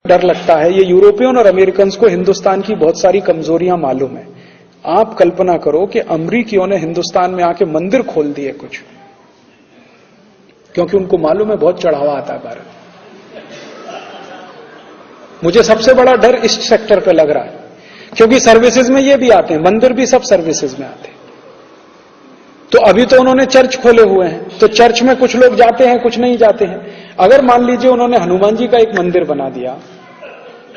डर लगता है। ये यूरोपियन और अमेरिकन को हिंदुस्तान की बहुत सारी कमजोरियां मालूम है। आप कल्पना करो कि अमरीकियों ने हिंदुस्तान में आके मंदिर खोल दिए कुछ, क्योंकि उनको मालूम है बहुत चढ़ावा आता है भारत। मुझे सबसे बड़ा डर इस सेक्टर पे लग रहा है, क्योंकि सर्विसेज में ये भी आते हैं, मंदिर भी सब सर्विसेज में आते हैं। तो अभी तो उन्होंने चर्च खोले हुए हैं, तो चर्च में कुछ लोग जाते हैं, कुछ नहीं जाते हैं। अगर मान लीजिए उन्होंने हनुमान जी का एक मंदिर बना दिया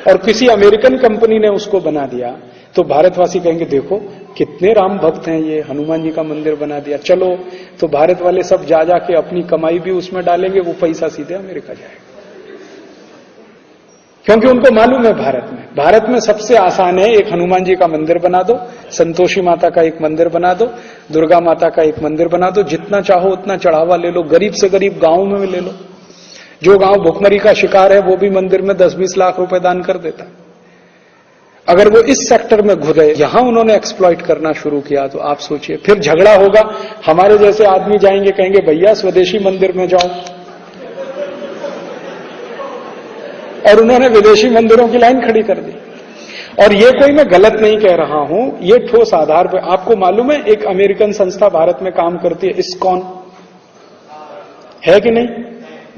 और किसी अमेरिकन कंपनी ने उसको बना दिया, तो भारतवासी कहेंगे देखो कितने राम भक्त हैं, ये हनुमान जी का मंदिर बना दिया, चलो। तो भारत वाले सब जा जाके अपनी कमाई भी उसमें डालेंगे, वो पैसा सीधे अमेरिका जाएगा, क्योंकि उनको मालूम है भारत में सबसे आसान है एक हनुमान जी का मंदिर बना दो, संतोषी माता का एक मंदिर बना दो, दुर्गा माता का एक मंदिर बना दो, जितना चाहो उतना चढ़ावा ले लो, गरीब से गरीब गांव में ले लो। जो गांव भुखमरी का शिकार है वो भी मंदिर में 10-20 लाख रुपए दान कर देता है। अगर वो इस सेक्टर में घुस गए, यहां उन्होंने एक्सप्लॉइट करना शुरू किया, तो आप सोचिए फिर झगड़ा होगा। हमारे जैसे आदमी जाएंगे, कहेंगे भैया स्वदेशी मंदिर में जाओ, और उन्होंने विदेशी मंदिरों की लाइन खड़ी कर दी। और ये कोई मैं गलत नहीं कह रहा हूं, ये ठोस आधार पर। आपको मालूम है एक अमेरिकन संस्था भारत में काम करती है, इस्कॉन, है कि नहीं?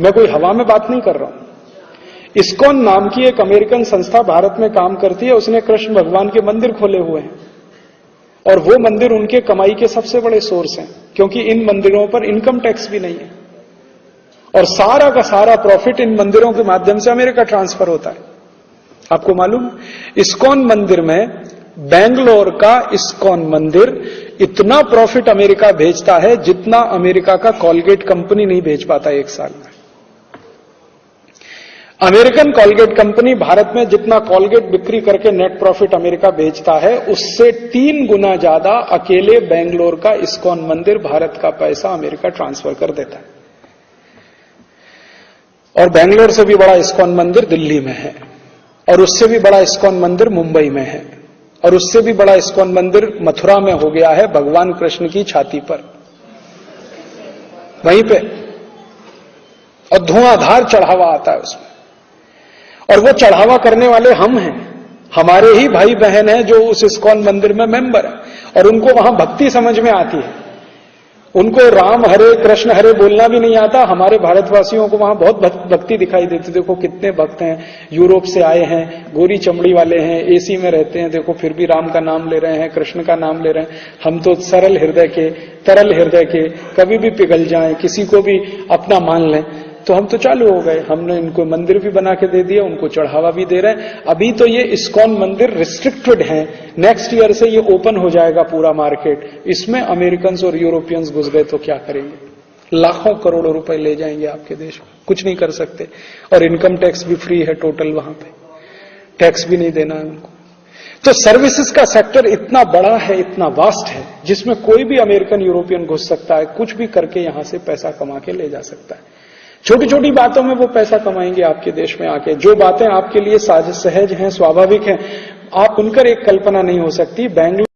मैं कोई हवा में बात नहीं कर रहा हूं। इस्कॉन नाम की एक अमेरिकन संस्था भारत में काम करती है, उसने कृष्ण भगवान के मंदिर खोले हुए हैं, और वो मंदिर उनके कमाई के सबसे बड़े सोर्स हैं, क्योंकि इन मंदिरों पर इनकम टैक्स भी नहीं है, और सारा का सारा प्रॉफिट इन मंदिरों के माध्यम से अमेरिका ट्रांसफर होता है। आपको मालूम, इस्कॉन मंदिर में, बेंगलोर का इस्कॉन मंदिर इतना प्रॉफिट अमेरिका भेजता है जितना अमेरिका का कॉलगेट कंपनी नहीं भेज पाता एक साल में। अमेरिकन कॉलगेट कंपनी भारत में जितना कॉलगेट बिक्री करके नेट प्रॉफिट अमेरिका भेजता है, उससे 3 गुना ज्यादा अकेले बेंगलोर का इस्कॉन मंदिर भारत का पैसा अमेरिका ट्रांसफर कर देता है। और बेंगलोर से भी बड़ा इस्कॉन मंदिर दिल्ली में है, और उससे भी बड़ा इस्कॉन मंदिर मुंबई में है, और उससे भी बड़ा इस्कॉन मंदिर मथुरा में हो गया है, भगवान कृष्ण की छाती पर, वहीं पे। और धुआंधार चढ़ावा आता है उसमें, और वो चढ़ावा करने वाले हम हैं, हमारे ही भाई बहन हैं जो उस इस्कॉन मंदिर में मेंबर है, और उनको वहां भक्ति समझ में आती है। उनको राम हरे कृष्ण हरे बोलना भी नहीं आता। हमारे भारतवासियों को वहां बहुत भक्ति दिखाई देती। देखो कितने भक्त हैं, यूरोप से आए हैं, गोरी चमड़ी वाले हैं, एसी में रहते हैं, देखो फिर भी राम का नाम ले रहे हैं, कृष्ण का नाम ले रहे हैं। हम तो सरल हृदय के, तरल हृदय के, कभी भी पिघल जाएं, किसी को भी अपना मान लें, तो हम तो चालू हो गए। हमने इनको मंदिर भी बना के दे दिया, उनको चढ़ावा भी दे रहे हैं। अभी तो ये इस्कॉन मंदिर रिस्ट्रिक्टेड है, नेक्स्ट ईयर से ये ओपन हो जाएगा पूरा मार्केट। इसमें अमेरिकन और यूरोपियंस घुस गए तो क्या करेंगे? लाखों करोड़ों रुपए ले जाएंगे आपके देश में, कुछ नहीं कर सकते। और इनकम टैक्स भी फ्री है टोटल, वहां पे टैक्स भी नहीं देना है उनको। तो सर्विसेज का सेक्टर इतना बड़ा है, इतना वास्ट है, जिसमें कोई भी अमेरिकन यूरोपियन घुस सकता है, कुछ भी करके यहां से पैसा कमा के ले जा सकता है। छोटी छोटी बातों में वो पैसा कमाएंगे आपके देश में आके। जो बातें आपके लिए सहज हैं, स्वाभाविक हैं, आप उनकर एक कल्पना नहीं हो सकती। बेंगलुरु